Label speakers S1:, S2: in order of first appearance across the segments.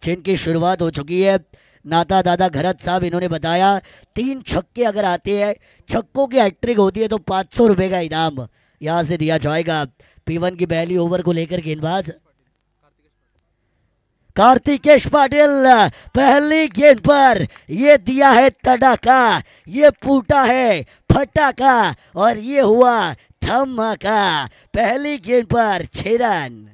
S1: जिनकी शुरुआत हो चुकी है। नाता दादा घरत साहब इन्होंने बताया 3 छक्के अगर आते हैं, छक्कों की हैट्रिक होती है तो 500 रुपये का इनाम यहाँ से दिया जाएगा। P1 की पहली ओवर को लेकर गेंदबाज कार्तिकेश पाटिल पहली गेंद पर ये दिया है तड़ाका, ये फूटा है फटाका और ये हुआ धमाका। पहली गेंद पर 6 रन।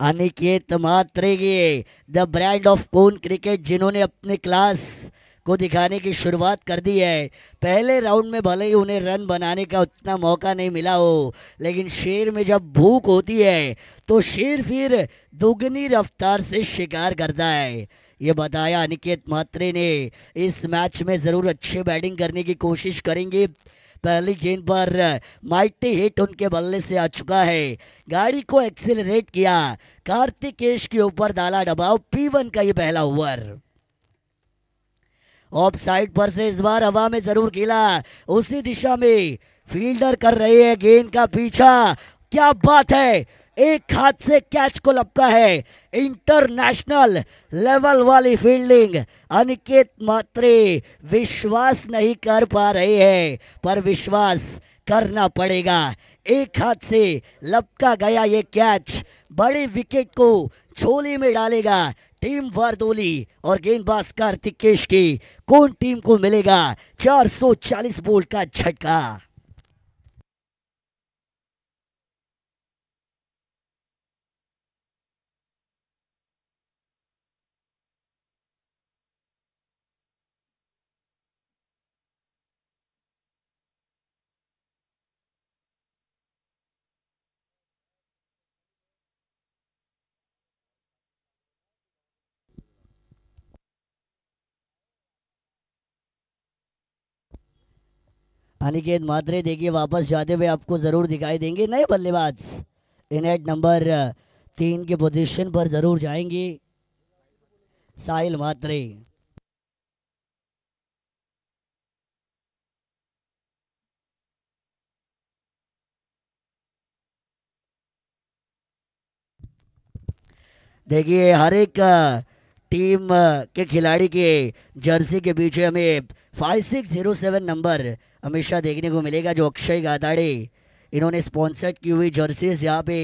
S1: अनिकेत मात्रे के the brand of cool cricket, जिन्होंने अपने क्लास को दिखाने की शुरुआत कर दी है। पहले राउंड में भले ही उन्हें रन बनाने का उतना मौका नहीं मिला हो, लेकिन शेर में जब भूख होती है तो शेर फिर दुगनी रफ्तार से शिकार करता है। ये बताया अनिकेत मात्रे ने। इस मैच में ज़रूर अच्छी बैटिंग करने की कोशिश करेंगे। पहली गेंद पर माइटी हिट उनके बल्ले से आ चुका है। गाड़ी को एक्सेलरेट किया, कार्तिकेश के ऊपर डाला दबाव। P1 का ये पहला ओवर। ऑफ साइड पर से इस बार हवा में जरूर खेला, उसी दिशा में फील्डर कर रहे हैं गेंद का पीछा। क्या बात है, एक हाथ से कैच को लपका है। इंटरनेशनल लेवल वाली फील्डिंग। अनिकेत मात्रे विश्वास नहीं कर पा रहे हैं, पर विश्वास करना पड़ेगा। एक हाथ से लपका गया ये कैच बड़ी विकेट को झोली में डालेगा। टीम वारदोली और गेंदबाज कार्तिकेश की कौन टीम को मिलेगा 440 बोल्ट का झटका। अनिकेत मात्रे देखिए वापस जाते हुए आपको जरूर दिखाई देंगे। नए बल्लेबाज इन एट नंबर 3 के पोजीशन पर जरूर जाएंगे। साहिल मात्रे। देखिए हर एक टीम के खिलाड़ी के जर्सी के पीछे हमें 5607 नंबर हमेशा देखने को मिलेगा, जो अक्षय गादाड़े इन्होंने स्पॉन्सर्ड की हुई जर्सीज यहाँ पे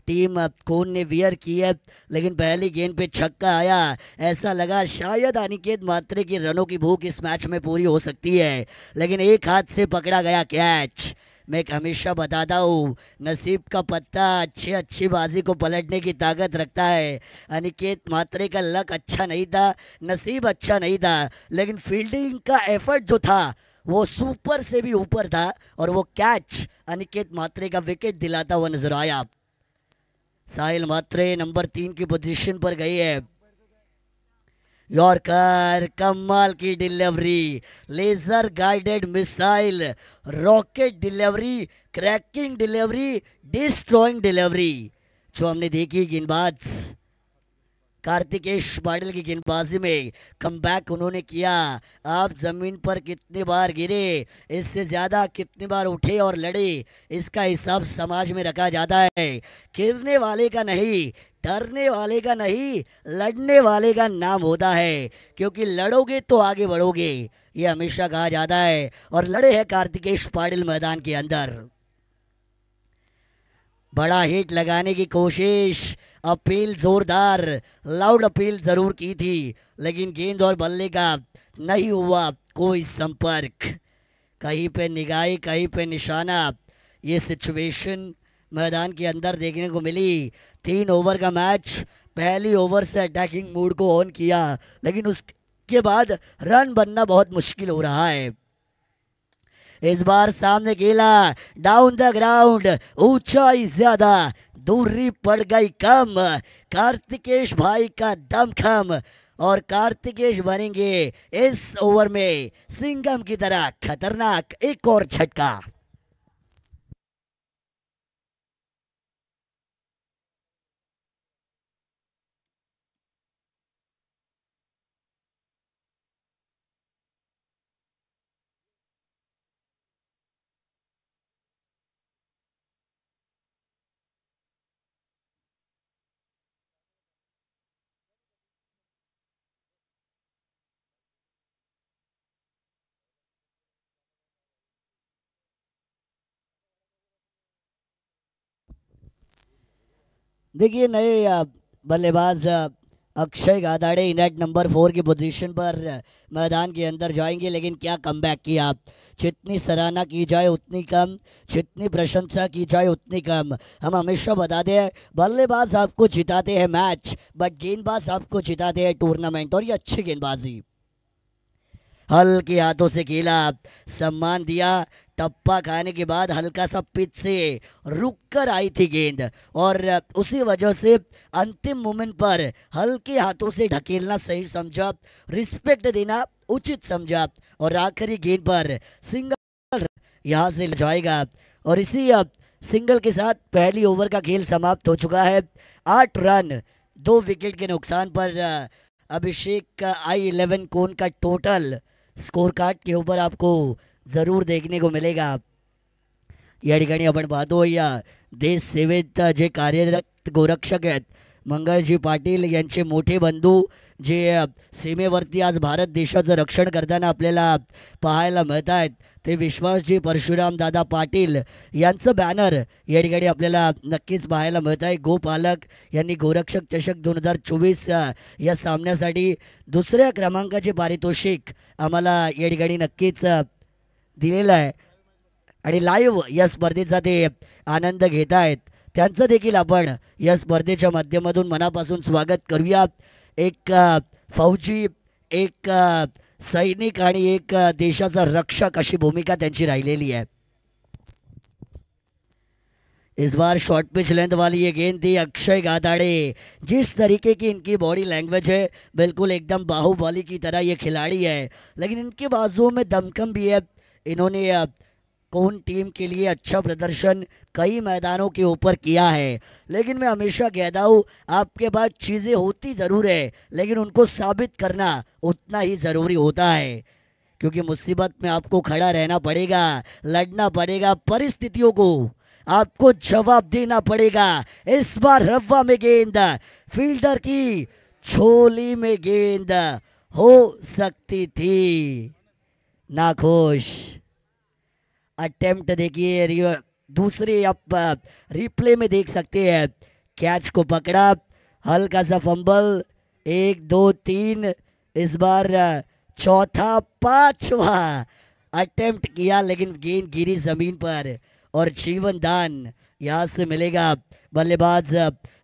S1: टीम कौन ने वियर की है। लेकिन पहली गेंद पे छक्का आया, ऐसा लगा शायद अनिकेत मात्रे की रनों की भूख इस मैच में पूरी हो सकती है, लेकिन एक हाथ से पकड़ा गया कैच। मैं हमेशा बताता हूँ नसीब का पत्ता अच्छी अच्छी बाजी को पलटने की ताकत रखता है। अनिकेत मात्रे का लक अच्छा नहीं था, नसीब अच्छा नहीं था, लेकिन फील्डिंग का एफर्ट जो था वो सुपर से भी ऊपर था और वो कैच अनिकेत मात्रे का विकेट दिलाता हुआ नजर आया। साहिल मात्रे नंबर 3 की पोजीशन पर गई है। यॉर्कर, कमाल की delivery, laser guided missile, rocket delivery, cracking delivery, destroying delivery जो हमने देखी गेंदबाज कार्तिकेश पाटिल की गेंदबाजी में। कमबैक उन्होंने किया। आप जमीन पर कितनी बार गिरे, इससे ज्यादा कितनी बार उठे और लड़े, इसका हिसाब समाज में रखा जाता है। गिरने वाले का नहीं, डरने वाले का नहीं, लड़ने वाले का नाम होता है, क्योंकि लड़ोगे तो आगे बढ़ोगे, ये हमेशा कहा जाता है। और लड़े हैं कार्तिकेश पाटिल मैदान के अंदर। बड़ा हिट लगाने की कोशिश, अपील जोरदार, लाउड अपील जरूर की थी, लेकिन गेंद और बल्ले का नहीं हुआ कोई संपर्क। कहीं पे निगाही, कहीं पे निशाना, ये सिचुएशन मैदान के अंदर देखने को मिली। 3 ओवर का मैच, पहली ओवर से अटैकिंग मूड को ऑन किया, लेकिन उसके बाद रन बनना बहुत मुश्किल हो रहा है। इस बार सामने खेला, डाउन द ग्राउंड, ऊंचाई ज्यादा, दूरी पड़ गई कम। कार्तिकेश भाई का दम खम, और कार्तिकेश बनेंगे इस ओवर में सिंघम की तरह खतरनाक। एक और झटका। देखिए नए बल्लेबाज अक्षय गादाड़े नेट नंबर 4 की पोजीशन पर मैदान के अंदर जाएंगे, लेकिन क्या कमबैक किया। जितनी सराहना की जाए उतनी कम, जितनी प्रशंसा की जाए उतनी कम। हम हमेशा बता दें बल्लेबाज आपको जिताते हैं मैच, बट गेंदबाज आपको जिताते हैं टूर्नामेंट, और ये अच्छी गेंदबाजी। हल्के हाथों से खेला, सम्मान दिया। टप्पा खाने के बाद हल्का सा पिच से रुक कर आई थी गेंद, और उसी वजह से अंतिम मोमेंट पर हल्के हाथों से ढकेलना सही समझा, रिस्पेक्ट देना उचित समझा, और आखिरी गेंद पर सिंगल यहाँ से जाएगा। और इसी सिंगल के साथ पहली ओवर का खेल समाप्त हो चुका है। 8 रन 2 विकेट के नुकसान पर अभिषेक का I11 कोन का टोटल स्कोर कार्ड के ऊपर आपको जरूर देखने को मिलेगा। या ठिकाणी आपण पाहतोय या देश सेवेत जे कार्यरत गोरक्षक आहेत मंगळजी पाटील यांचे मोठे बंधू, जे सीमेवरती आज भारत देशाचं रक्षण करताना आपल्याला पाहायला मिळत आहेत, ते विश्वासजी परशुराम दादा पाटील यांचं बॅनर या ठिकाणी आपल्याला नक्कीच पाहायला मिळत आहे। गोपालक यांनी गोरक्षक चषक 2024 या सामन्यासाठी दुसऱ्या क्रमांकाचे पारितोषिक आम्हाला या ठिकाणी नक्कीच दिलेलं आहे, आणि लाईव्ह या स्पर्धेचा ते आनंद घेत आहेत। त्यांचं देखील आपण या स्पर्धेच्या माध्यमातून मनापासून स्वागत करूया। एक फौजी, एक सैनिक आणि एक देशाचा रक्षक अशी भूमिका त्यांची राहिलेली है। इस बार शॉर्ट पिच लेंथ वाली ये गेंद थी अक्षय गादाड़े। जिस तरीके की इनकी बॉडी लैंग्वेज है, बिल्कुल एकदम बाहुबली की तरह ये खिलाड़ी है, लेकिन इनके बाजुओं में दमखम भी है। इन्होंने कौन टीम के लिए अच्छा प्रदर्शन कई मैदानों के ऊपर किया है, लेकिन मैं हमेशा कहता हूँ आपके पास चीज़ें होती ज़रूर है, लेकिन उनको साबित करना उतना ही ज़रूरी होता है, क्योंकि मुसीबत में आपको खड़ा रहना पड़ेगा, लड़ना पड़ेगा, परिस्थितियों को आपको जवाब देना पड़ेगा। इस बार रवा में गेंद, फील्डर की झोली में गेंद हो सकती थी नाखुश। अटेम्प्ट देखिए, दूसरे आप रिप्ले में देख सकते हैं, कैच को पकड़ा, हल्का सा फंबल, 1 2 3, इस बार चौथा 5वां अटेम्प्ट किया, लेकिन गेंद गिरी जमीन पर, और जीवन दान यहाँ से मिलेगा बल्लेबाज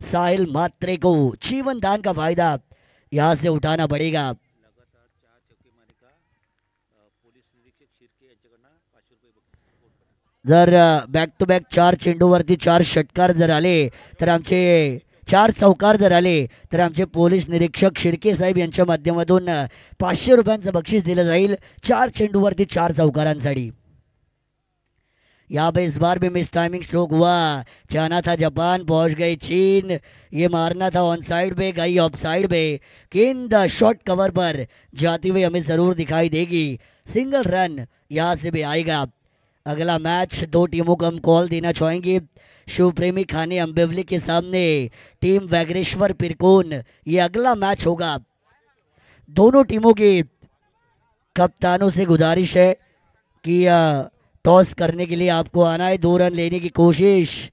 S1: साहिल मात्रे को। जीवन दान का फायदा यहाँ से उठाना पड़ेगा। जर बॅक टू बॅक 4 चेंडूवरती 4 षटकार जर आले तर आमचे 4 चौकार जर आले तर आमचे पोलीस निरीक्षक शिर्के साहेब यांच्या माध्यमातून 500 रुपयांचं बक्षीस दिलं जाईल 4 चेंडूवरती 4 चौकारांसाठी। यहाँ पे इस बार भी मिस टाइमिंग स्ट्रोक हुआ, जाना था जापान, पहुंच गई चीन, ये मारना था ऑन साइड पे, गई ऑफ साइड पे, गेंद शॉर्ट कवर पर जाती हुई हमें ज़रूर दिखाई देगी। सिंगल रन यहाँ से भी आएगा। अगला मैच 2 टीमों को हम कॉल देना चाहेंगे। शिव प्रेमी खाने अम्बिवली के सामने टीम वैग्रेश्वर पिरकोन, ये अगला मैच होगा। दोनों टीमों के कप्तानों से गुजारिश है कि टॉस करने के लिए आपको आना है, 2 रन लेने की कोशिश,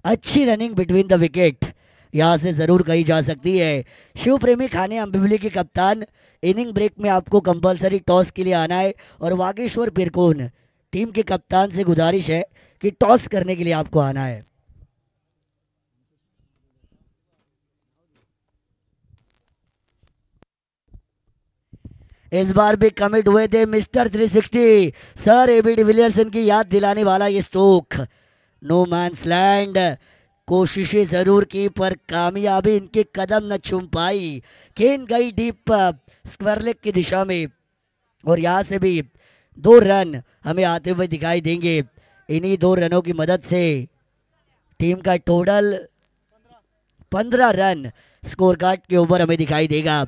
S1: अच्छी रनिंग बिटवीन द विकेट यहाँ से ज़रूर कही जा सकती है। शिव प्रेमी खाने अम्बिवली के कप्तान, इनिंग ब्रेक में आपको कंपलसरी टॉस के लिए आना है, और वागेश्वर पिरकोन टीम के कप्तान से गुजारिश है कि टॉस करने के लिए आपको आना है। इस बार भी कमिट हुए थे मिस्टर 360 सर एबी डिविलियर्सन की याद दिलाने वाला ये स्ट्रोक। नो मैंस लैंड, कोशिशें जरूर की पर कामयाबी इनके कदम न चूम पाई। गेंद गई डीप स्क्वायर लेग की दिशा में, और यहाँ से भी 2 रन हमें आते हुए दिखाई देंगे। इन्हीं 2 रनों की मदद से टीम का टोटल 15 रन स्कोर कार्ड के ऊपर हमें दिखाई देगा।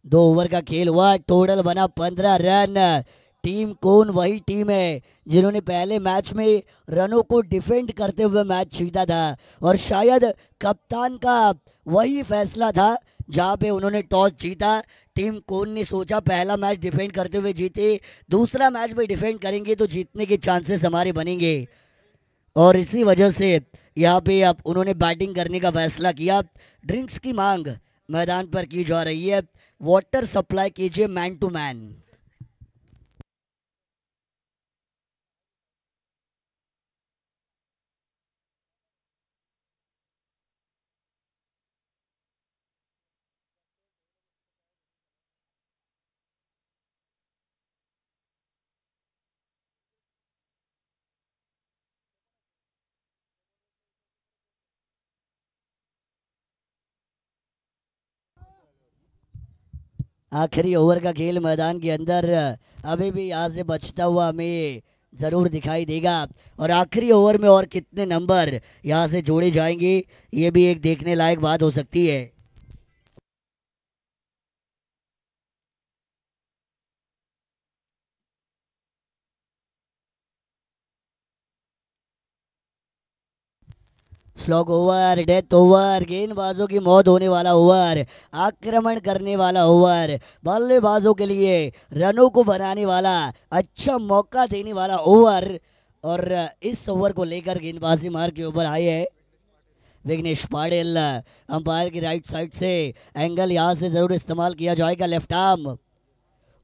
S1: 2 ओवर का खेल हुआ, टोटल बना 15 रन। टीम कौन वही टीम है जिन्होंने पहले मैच में रनों को डिफेंड करते हुए मैच जीता था, और शायद कप्तान का वही फैसला था जहां पे उन्होंने टॉस जीता। टीम कौन ने सोचा पहला मैच डिफेंड करते हुए जीते, दूसरा मैच भी डिफेंड करेंगे तो जीतने के चांसेस हमारे बनेंगे, और इसी वजह से यहाँ पे अब उन्होंने बैटिंग करने का फैसला किया। ड्रिंक्स की मांग मैदान पर की जा रही है, वाटर सप्लाई कीजिए मैन टू मैन। आखिरी ओवर का खेल मैदान के अंदर अभी भी यहाँ से बचता हुआ हमें ज़रूर दिखाई देगा। और आखिरी ओवर में और कितने नंबर यहाँ से जोड़े जाएंगे, ये भी एक देखने लायक बात हो सकती है। स्लॉग ओवर, डेथ ओवर, गेंदबाजों की मौत होने वाला ओवर, आक्रमण करने वाला ओवर, बल्लेबाजों के लिए रनों को बनाने वाला, अच्छा मौका देने वाला ओवर। और इस ओवर को लेकर गेंदबाजी मार के ऊपर आए हैं विघ्नेश पाटिल। अंपायर की राइट साइड से एंगल यहाँ से जरूर इस्तेमाल किया जाएगा, left arm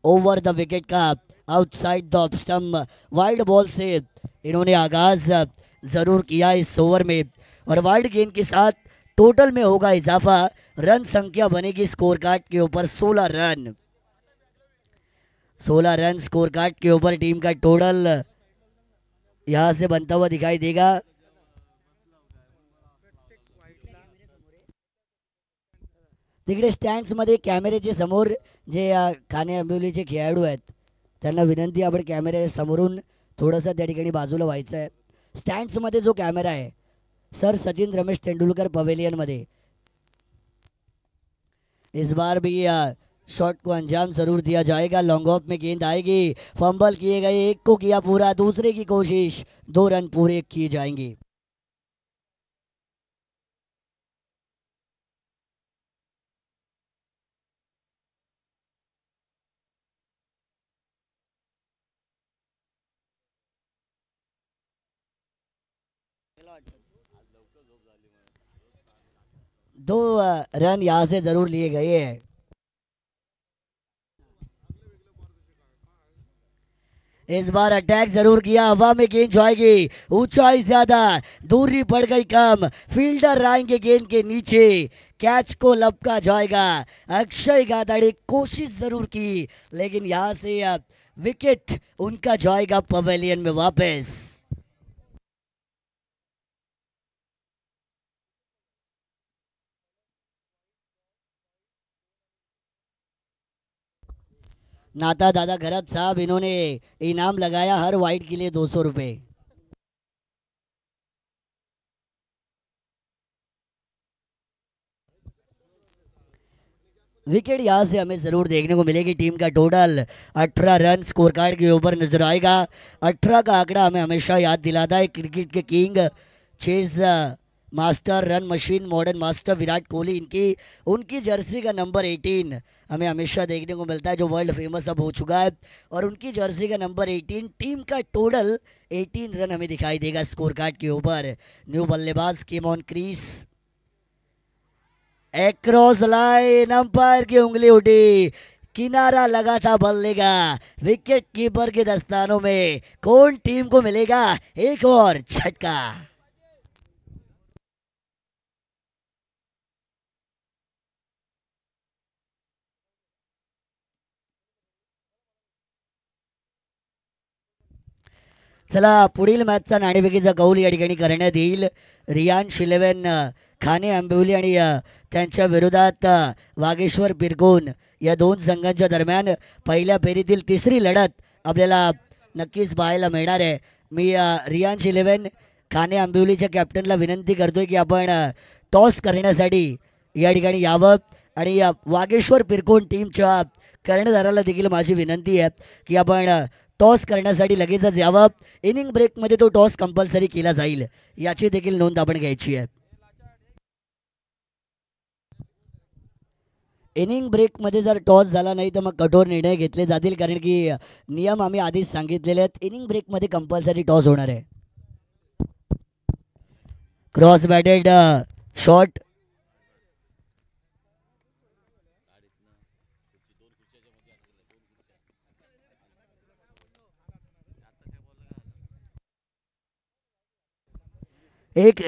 S1: over the wicket का outside the off stump, wide ball से इन्होंने आगाज जरूर किया इस ओवर में। और वाइड गेंद के साथ टोटल में होगा इजाफा, रन संख्या बनेगी स्कोर कार्ड के ऊपर 16 रन। 16 रन स्कोर कार्ड के ऊपर टीम का टोटल यहां से बनता हुआ दिखाई देगा। तिकडे स्टँड्स मध्ये कॅमेऱ्याचे समोर जे खाणे आंबिवलीचे खेळाडू आहेत त्यांना विनंती, आपण कॅमेऱ्या समोरून थोडंसं त्या ठिकाणी बाजूला व्हायचं आहे। स्टँड्समध्ये जो कॅमेरा आहे सर सचिन रमेश तेंदुलकर पवेलियन में, इस बार भी शॉट को अंजाम जरूर दिया जाएगा। लॉन्ग ऑफ में गेंद आएगी, फंबल किए गए, एक को किया पूरा, दूसरे की कोशिश, 2 रन पूरे किए जाएंगे। दो रन यहाँ से जरूर लिए गए हैं। इस बार अटैक जरूर किया, हवा में गेंद जाएगी, ऊंचाई ज्यादा, दूरी पड़ गई कम, फील्डर आएंगे गेंद के नीचे, कैच को लपका जाएगा। अक्षय गादाड़े कोशिश जरूर की, लेकिन यहां से अब विकेट उनका जाएगा पवेलियन में वापस। नाता दादा गरत साहब, इन्होंने इनाम लगाया हर वाइड के लिए 200 रुपए। विकेट यहां से हमें जरूर देखने को मिलेगी। टीम का टोटल 18 रन स्कोर कार्ड के ऊपर नजर आएगा। 18 का आंकड़ा हमें हमेशा याद दिलाता है क्रिकेट के king, chase master, run machine, modern master Virat Kohli, इनकी उनकी जर्सी का नंबर 18 हमें हमेशा देखने को मिलता है, जो वर्ल्ड फेमस अब हो चुका है। और उनकी जर्सी का नंबर 18, टीम का टोटल 18 रन हमें दिखाई देगा स्कोर कार्ड के ऊपर। न्यू बल्लेबाज came on crease, across line, umpire की उंगली उठी, किनारा लगा था बल्ले का, विकेट कीपर के दस्तानों में कौन टीम को मिलेगा एक और झटका। चला पुढील मॅचचा नाणेफेकीचा कौल या ठिकाणी करण्यात येईल। रियांश 11 खाने आंबिवली आणि त्यांच्या विरोधात वागेश्वर पिरकोन या दोन संघांच्या दरम्यान पहिल्या फेरीतील तिसरी लढत आपल्याला नक्कीच पाहायला मिळणार आहे। मी रियांश 11 खाने आंबिवलीच्या कॅप्टनला विनंती करतोय की आपण टॉस करण्यासाठी या ठिकाणी यावं आणि वागेश्वर पिरकोन टीमच्या कर्णधाराला देखील माझी विनंती आहे की आपण टॉस करण्यासाठी लगेचच यावं। इनिंग ब्रेकमध्ये तो टॉस कंपल्सरी केला जाईल, याची देखील नोंद आपण घ्यायची आहे। इनिंग ब्रेकमध्ये जर टॉस झाला नाही तर मग कठोर निर्णय घेतले जातील, कारण की नियम आम्ही आधीच सांगितलेले आहेत। इनिंग ब्रेकमध्ये कंपल्सरी टॉस होणार आहे। Cross batted shot. एक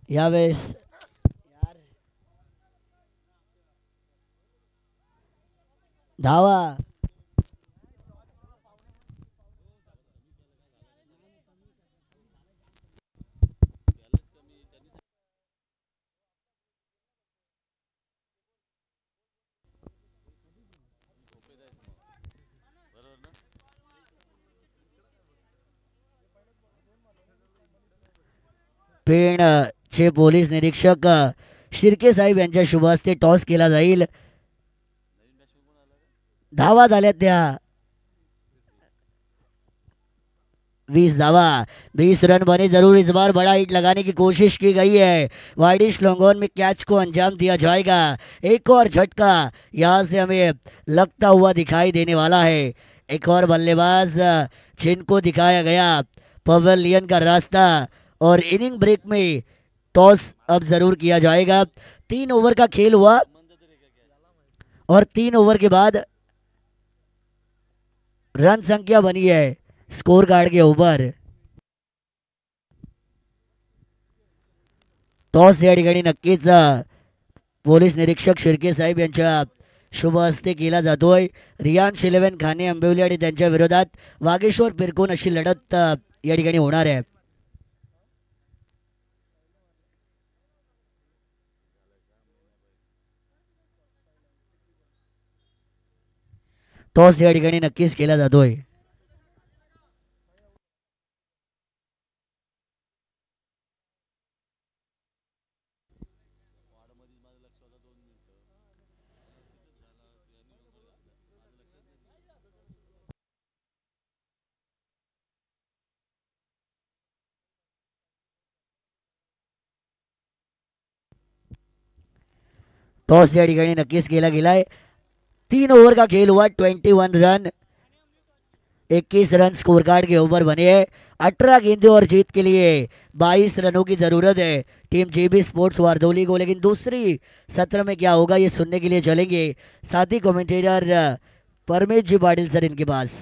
S1: यावेळेस धावा. पेण चे पोलीस निरीक्षक शिर्के साहेब यांच्या शुभ हस्ते टॉस केला जाईल. धावा झाल्या त्या 20 धावा, 20 रन बने जरूर. इस बार बड़ा हिट लगाने की कोशिश की गई है. वाइडिश लॉन्गॉन में कैच को अंजाम दिया जाएगा. एक और झटका यहाँ से हमें लगता हुआ दिखाई देने वाला है. एक और बल्लेबाज जिनको दिखाया गया पवेलियन का रास्ता और इनिंग ब्रेक में टॉस अब जरूर किया जाएगा. 3 ओवर का खेल हुआ और 3 ओवर के बाद रन संख्या बनी है स्कोर कार्ड के ऊपर. टॉस या ठिकाणी नक्कीच पोलीस निरीक्षक शिर्के साहेब यांच्या शुभ हस्ते केला जातोय. रियांश 11 खाने आंबिवली आणि त्यांच्या विरोधात वागेश्वर पिरकोन अशी लढत या ठिकाणी होणार आहे. टॉस या ठिकाणी नक्कीच केला जातोय. टॉस या ठिकाणी नक्कीच केला गेलाय. 3 ओवर का खेल हुआ. 21 रन, 21 रन स्कोर कार्ड के ऊपर बने हैं. 18 गेंदों और जीत के लिए 22 रनों की जरूरत है टीम जेबी स्पोर्ट्स वारदौली को. लेकिन दूसरी सत्र में क्या होगा ये सुनने के लिए चलेंगे साथी कमेंटेटर परमेश जी पाटिल सर इनके पास.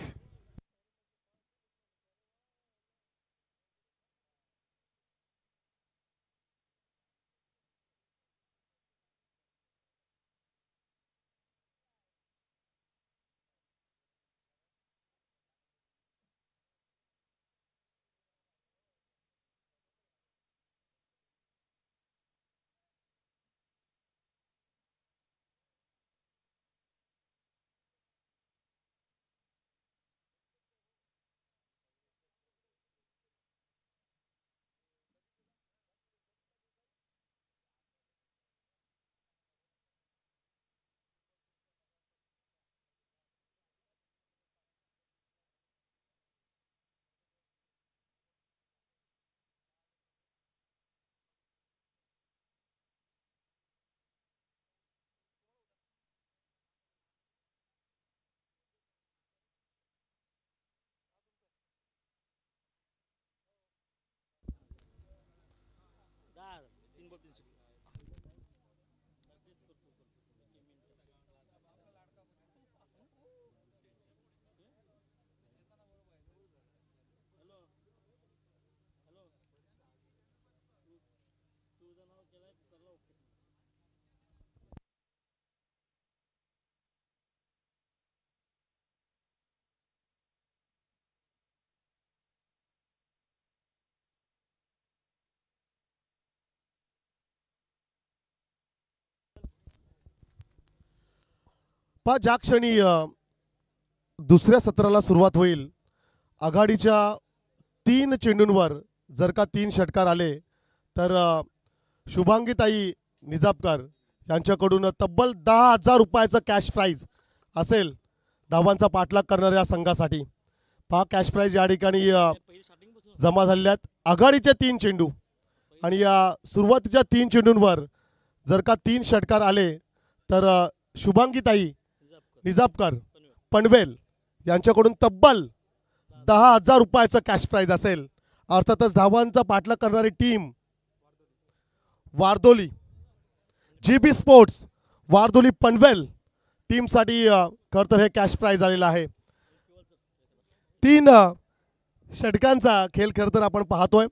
S2: ज्या क्षणी दुसऱ्या सत्राला सुरुवात होईल, आघाडीच्या 3 चेंडूंवर जर का 3 षटकार आले तर शुभांगीताई निजापकर यांच्याकडून तब्बल 10,000 रुपयाचं कॅश प्राइज असेल धावांचा पाठलाग करणाऱ्या संघासाठी. पहा कॅश प्राइज या ठिकाणी जमा झालेल्यात आघाडीचे 3 चेंडू आणि या सुरुवातीच्या 3 चेंडूंवर जर का 3 षटकार आले तर शुभांगीताई निजापकर पनवेल यांच्याकडून तब्बल 10,000 रुपयाचं कॅश प्राइज असेल. अर्थातच धावांचा पाठलाग करणारी team Wardoli GB sports Wardoli Panvel टीमसाठी खरं तर हे कॅश प्राइज आलेलं आहे. 3 षटकांचा खेळ खरं तर आपण पाहतोय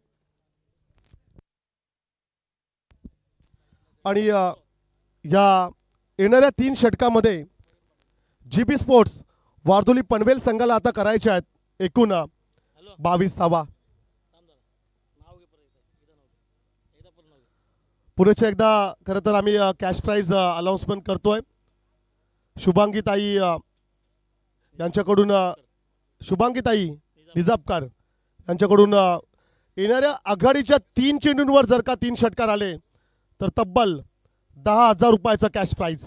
S2: आणि या येणाऱ्या 3 षटकामध्ये GB स्पोर्ट्स वारदोली पनवेल संघाला आता करायचे आहेत एकूण 22 धावा. पुरेच्या एकदा खरं तर आम्ही कॅश प्राइज अनाउन्समेंट करतोय. शुभांगीताई यांच्याकडून शुभांगीताई निजापकर यांच्याकडून येणाऱ्या आघाडीच्या 3 चेंडूंवर जर का 3 षटकार आले तर तब्बल 10,000 रुपयाचा कॅश प्राइज.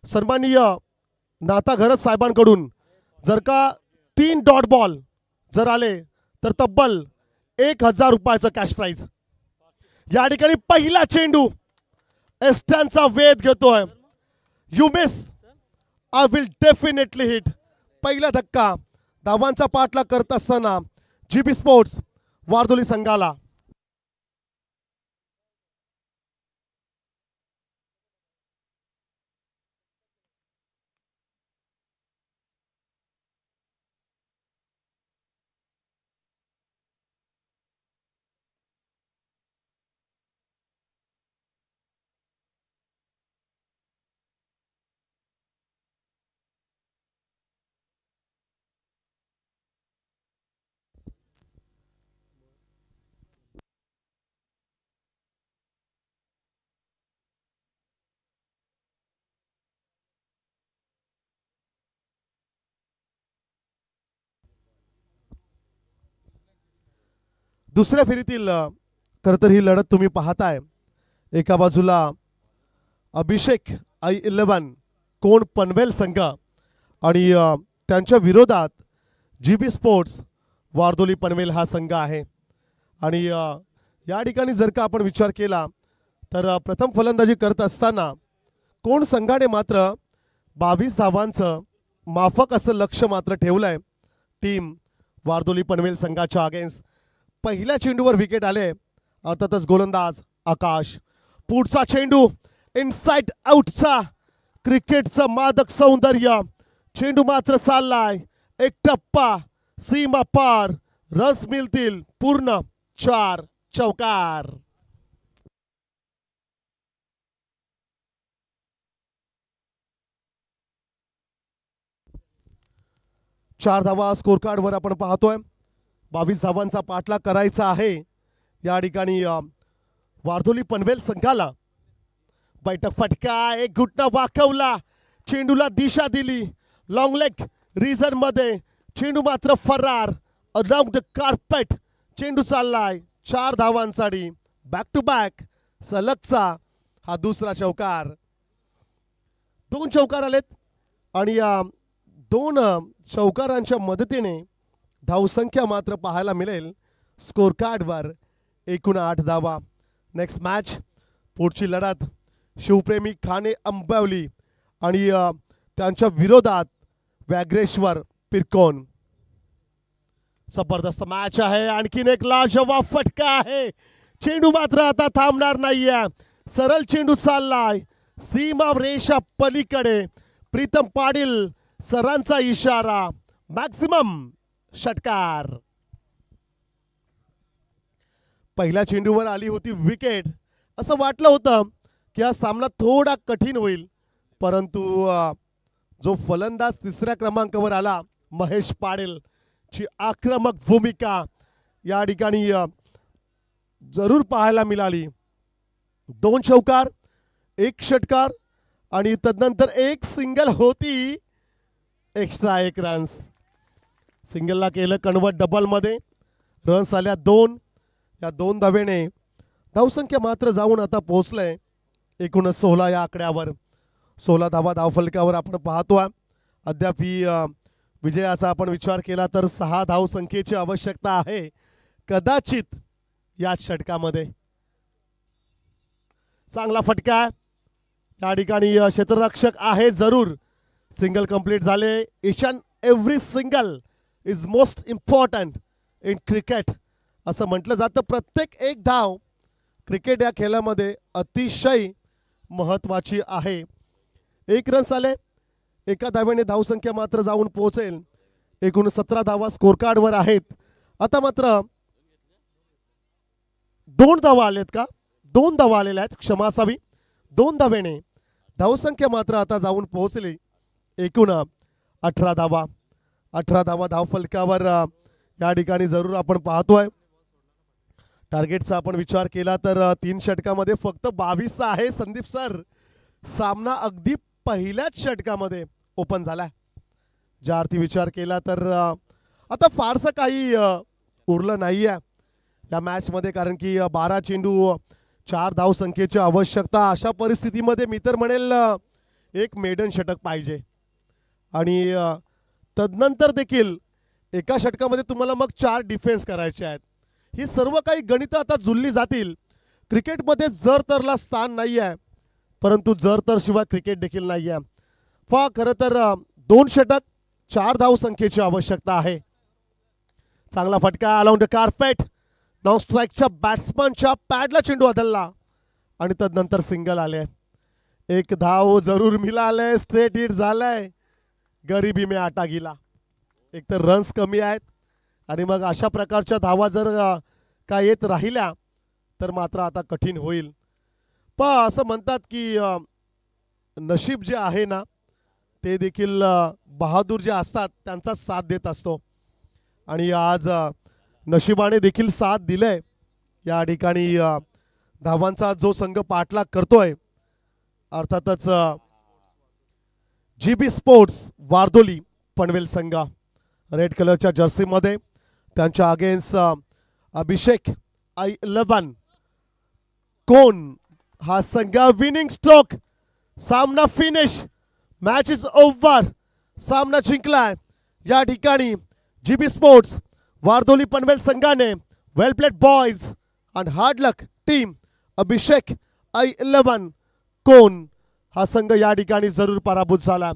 S2: सन्माननीय नाथा घरत साहेबांकडून जर का 3 डॉट बॉल जर आले तर तब्बल 1,000 रुपयाचं कॅश प्राइज. या ठिकाणी पहिला चेंडू एस्टॅनचा वेध घेतोय. You miss I will definitely hit. पहिला धक्का धावांचा पाठलाग करत असताना GB स्पोर्ट्स वारदोली संघाला. दुसऱ्या फेरीतील खरं तर ही लढत तुम्ही पाहताय. एका बाजूला अभिषेक I11 कोण पनवेल संघ आणि त्यांच्या विरोधात GB स्पोर्ट्स वारदोली पनवेल हा संघ आहे. आणि या ठिकाणी जर का आपण विचार केला तर प्रथम फलंदाजी करत असताना कोण संघाने मात्र 22 धावांचं माफक असं लक्ष मात्र ठेवलंय टीम वारदोली पनवेल संघाच्या अगेन्स्ट. पहिल्या चेंडूवर विकेट आले. अर्थातच गोलंदाज आकाश. पुढचा चेंडू इनसाइड आउटचा क्रिकेटचं मादक सौंदर्य. चेंडू मात्र चाललाय एक टप्पा सीमा पार. रस मिळतील पूर्ण 4 चौकार. चार धावा स्कोर कार्डवर आपण पाहतोय. 22 धावांचा पाठलाग करायचा आहे या ठिकाणी वारदोली पनवेल संघाला. बैठक फटका एक घुटना वाकवला. चेंडूला दिशा दिली. लॉंग लेग रिजन मध्ये चेंडू मात्र फरार. अराउंड द कार्पेट चेंडू चाललाय 4 धावांसाठी. बॅक टू बॅक सलगचा हा दुसरा चौकार. 2 चौकार आलेत आणि या 2 चौकारांच्या मदतीने धावसंख्या मात्र पाहायला मिळेल स्कोर कार्डवर एकूण 8 धावा. नेक्स्ट मॅच पुढची लढत शिवप्रेमी खाने अंबवली आणि त्यांच्या विरोधात व्याघ्रेश्वर पिरकोन. जबरदस्त मॅच आहे. आणखीन एक लाजवाब फटका आहे. चेंडू मात्र आता थांबणार नाहीये. सरळ चेंडू चाललाय सीमा रेषा पलीकडे. प्रीतम पाटील सरांचा इशारा मॅक्सिमम षटकार. पहिल्या चेंडूवर आली होती विकेट. असं वाटलं होतं की हा सामना थोडा कठीण होईल, परंतु जो फलंदाज तिसऱ्या क्रमांकावर आला महेश पाटील ची आक्रमक भूमिका या ठिकाणी जरूर पाहायला मिळाली. 2 चौकार 1 षटकार आणि तदनंतर एक सिंगल होती. Extra 1 runs. सिंगलला केलं कन्वर्ट डबल मध्ये. रन्स आल्या 2. या 2 धावेने धावसंख्या मात्र जाऊन आता पोहोचलंय एकूण 16 या आकड्यावर. 16 धावा धावफलकावर आपण पाहतोय. अद्याप ही विजयाचा आपण विचार केला तर 6 धावसंख्येची आवश्यकता आहे कदाचित या षटकामध्ये. चांगला फटका या ठिकाणी क्षेत्ररक्षक आहे जरूर. सिंगल कंप्लीट झाले. Each and every single is most important in cricket असं म्हटलं जातं. प्रत्येक एक धाव क्रिकेट या खेळामध्ये अतिशय महत्त्वाची आहे. 1 रन आले. एका धावेने धावसंख्या मात्र जाऊन पोहोचेल. एकूण 17 धावा स्कोर कार्डवर आहेत. आता मात्र 2 धावा आलेत का? 2 धावा आलेल्या आहेत, क्षमा असावी. 2 धावेने धावसंख्या मात्र आता जाऊन पोहोचली एकूण 18 धावा. 18 धावा धावफलकावर या ठिकाणी जरूर आपण पाहतोय. टार्गेटचा आपण विचार केला तर 3 षटकामध्ये फक्त 22 आहे संदीप सर. सामना अगदी पहिल्याच षटकामध्ये ओपन झालाय. ज्या अर्थी विचार केला तर आता फारसं काही उरलं नाहीये या मॅचमध्ये, कारण की 12 चेंडू 4 धावसंख्येची आवश्यकता. अशा परिस्थितीमध्ये मी तर म्हणेल एक मेडन षटक पाहिजे आणि तदनंतर देखील एका षटकामध्ये तुम्हाला मग 4 डिफेन्स करायचे आहेत. ही सर्व काही गणितं आता जुळली जातील. क्रिकेटमध्ये जर तरला स्थान नाही आहे, परंतु जर तर शिवाय क्रिकेट देखील नाही आहे. खरं तर 2 षटक 4 धावसंख्येची आवश्यकता आहे. चांगला फटका अलाउंड द कार्पेट. नॉन स्ट्राईकच्या बॅट्समनच्या पॅडला चेंडू आदळला आणि तदनंतर सिंगल आले. 1 धाव जरूर मिळाले. स्ट्रेट हिट झालंय. गरिबी में आटा गिला. एक तर रन्स कमी आहेत आणि मग अशा प्रकारच्या धावा जर काय येत राहिल्या तर मात्र आता कठीण होईल. असं म्हणतात की नशीब जे आहे ना ते देखील बहादूर जे असतात त्यांचा साथ देत असतो आणि आज नशिबाने देखील साथ दिले. या ठिकाणी धावांचा जो संघ पाठलाग करतोय अर्थातच GB स्पोर्ट्स वारदोली पनवेल संघ. रेड कलरच्या जर्सीमध्ये त्यांच्या अगेन्स्ट अभिषेक I11 कोण हा संघ. Winning stroke. सामना फिनिश. Match is over. सामना जिंकलाय या ठिकाणी GB स्पोर्ट्स वारदोली पनवेल संघाने. Well played boys and hard luck team. Abhishek I11 कोण हा संघ या ठिकाणी जरूर पराभूत झाला.